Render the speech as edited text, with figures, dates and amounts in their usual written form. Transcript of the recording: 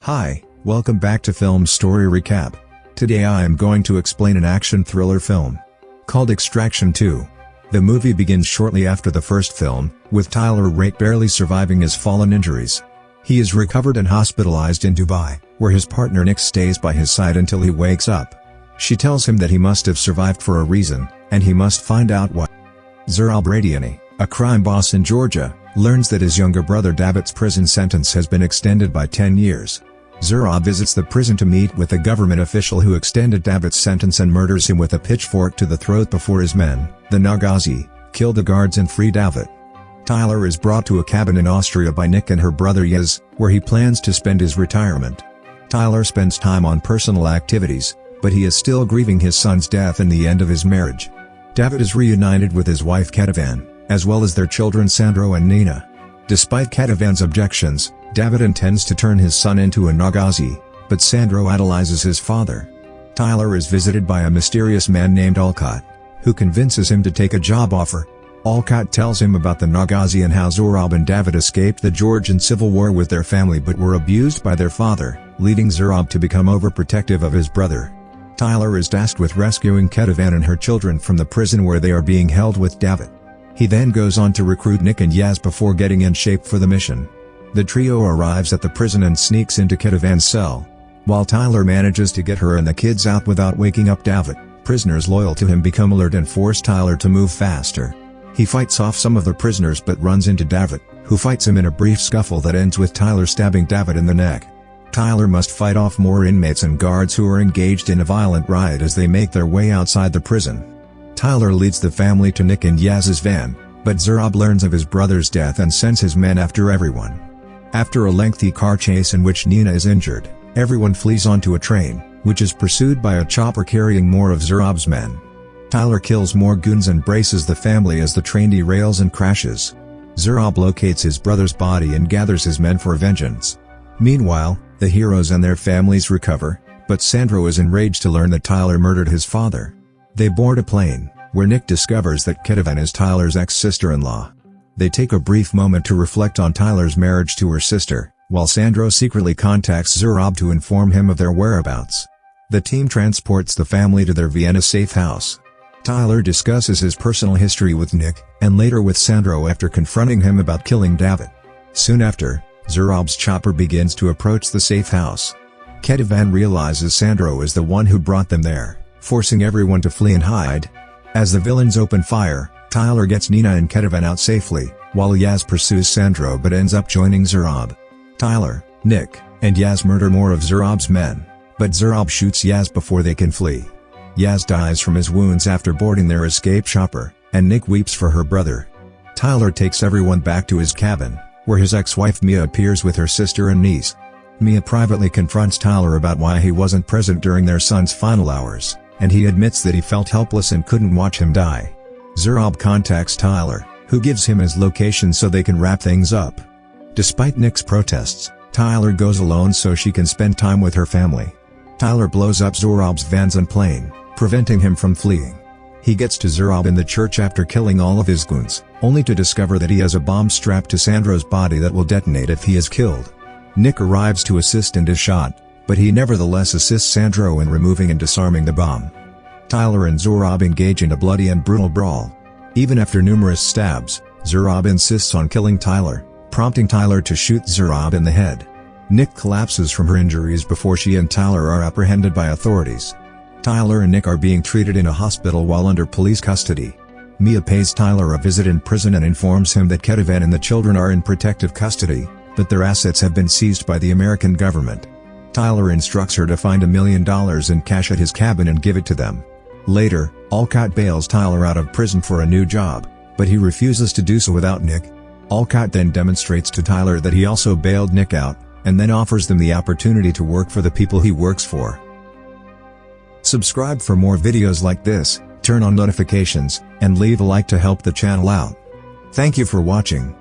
Hi, welcome back to Film Story Recap. Today I am going to explain an action thriller film called Extraction 2. The movie begins shortly after the first film, with Tyler Rake barely surviving his fallen injuries. He is recovered and hospitalized in Dubai, where his partner Nick stays by his side until he wakes up. She tells him that he must have survived for a reason, and he must find out why. Zurab Radiani, a crime boss in Georgia, learns that his younger brother David's prison sentence has been extended by 10 years. Zurab visits the prison to meet with a government official who extended David's sentence and murders him with a pitchfork to the throat before his men, the Nagazi, kill the guards and free David. Tyler is brought to a cabin in Austria by Nick and her brother Yaz, where he plans to spend his retirement. Tyler spends time on personal activities, but he is still grieving his son's death and the end of his marriage. David is reunited with his wife Katavan, as well as their children Sandro and Nina. Despite Katavan's objections, David intends to turn his son into a Nagazi, but Sandro idolizes his father. Tyler is visited by a mysterious man named Alcott, who convinces him to take a job offer. Alcott tells him about the Nagazi and how Zurab and David escaped the Georgian Civil War with their family but were abused by their father, leading Zurab to become overprotective of his brother. Tyler is tasked with rescuing Katavan and her children from the prison where they are being held with David. He then goes on to recruit Nick and Yaz before getting in shape for the mission. The trio arrives at the prison and sneaks into Katavan's cell. While Tyler manages to get her and the kids out without waking up David, prisoners loyal to him become alert and force Tyler to move faster. He fights off some of the prisoners but runs into David, who fights him in a brief scuffle that ends with Tyler stabbing David in the neck. Tyler must fight off more inmates and guards who are engaged in a violent riot as they make their way outside the prison. Tyler leads the family to Nick and Yaz's van, but Zurab learns of his brother's death and sends his men after everyone. After a lengthy car chase in which Nina is injured, everyone flees onto a train, which is pursued by a chopper carrying more of Zurab's men. Tyler kills more goons and braces the family as the train derails and crashes. Zurab locates his brother's body and gathers his men for vengeance. Meanwhile, the heroes and their families recover, but Sandro is enraged to learn that Tyler murdered his father. They board a plane, where Nick discovers that Katavan is Tyler's ex-sister-in-law. They take a brief moment to reflect on Tyler's marriage to her sister, while Sandro secretly contacts Zurab to inform him of their whereabouts. The team transports the family to their Vienna safe house. Tyler discusses his personal history with Nick, and later with Sandro after confronting him about killing David. Soon after, Zurab's chopper begins to approach the safe house. Katavan realizes Sandro is the one who brought them there, forcing everyone to flee and hide. As the villains open fire, Tyler gets Nina and Katavan out safely, while Yaz pursues Sandro but ends up joining Zurab. Tyler, Nick, and Yaz murder more of Zurab's men, but Zurab shoots Yaz before they can flee. Yaz dies from his wounds after boarding their escape chopper, and Nick weeps for her brother. Tyler takes everyone back to his cabin, where his ex-wife Mia appears with her sister and niece. Mia privately confronts Tyler about why he wasn't present during their son's final hours, and he admits that he felt helpless and couldn't watch him die. Zurab contacts Tyler, who gives him his location so they can wrap things up. Despite Nick's protests, Tyler goes alone so she can spend time with her family. Tyler blows up Zurab's vans and plane, preventing him from fleeing. He gets to Zurab in the church after killing all of his goons, only to discover that he has a bomb strapped to Sandro's body that will detonate if he is killed. Nick arrives to assist and is shot, but he nevertheless assists Sandro in removing and disarming the bomb. Tyler and Zurab engage in a bloody and brutal brawl. Even after numerous stabs, Zurab insists on killing Tyler, prompting Tyler to shoot Zurab in the head. Nick collapses from her injuries before she and Tyler are apprehended by authorities. Tyler and Nick are being treated in a hospital while under police custody. Mia pays Tyler a visit in prison and informs him that Katavan and the children are in protective custody, but their assets have been seized by the American government. Tyler instructs her to find $1 million in cash at his cabin and give it to them. Later, Alcott bails Tyler out of prison for a new job, but he refuses to do so without Nick. Alcott then demonstrates to Tyler that he also bailed Nick out, and then offers them the opportunity to work for the people he works for. Subscribe for more videos like this, turn on notifications, and leave a like to help the channel out. Thank you for watching.